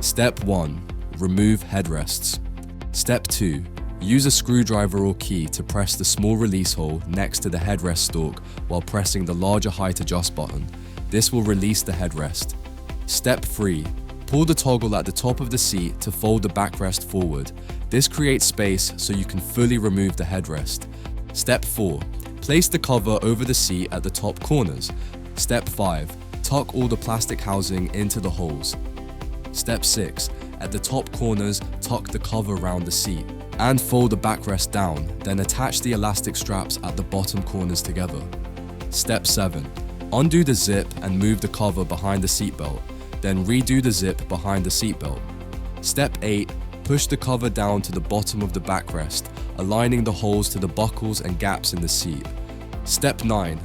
Step 1. Remove headrests. Step 2. Use a screwdriver or key to press the small release hole next to the headrest stalk while pressing the larger height adjust button. This will release the headrest. Step 3. Pull the toggle at the top of the seat to fold the backrest forward. This creates space so you can fully remove the headrest. Step 4. Place the cover over the seat at the top corners. Step 5. Tuck all the plastic housing into the holes. Step 6. At the top corners, tuck the cover around the seat and fold the backrest down, then attach the elastic straps at the bottom corners together. Step 7. Undo the zip and move the cover behind the seatbelt, then redo the zip behind the seatbelt. Step 8. Push the cover down to the bottom of the backrest, aligning the holes to the buckles and gaps in the seat. Step 9.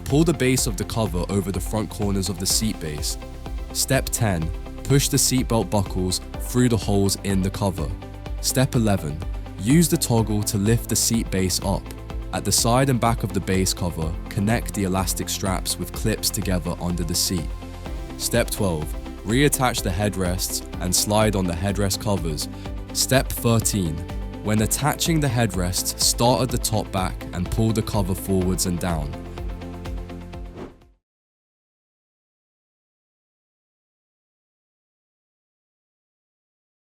Pull the base of the cover over the front corners of the seat base. Step 10. Push the seatbelt buckles through the holes in the cover. Step 11. Use the toggle to lift the seat base up. At the side and back of the base cover, connect the elastic straps with clips together under the seat. Step 12. Reattach the headrests and slide on the headrest covers. Step 13. When attaching the headrests, start at the top back and pull the cover forwards and down.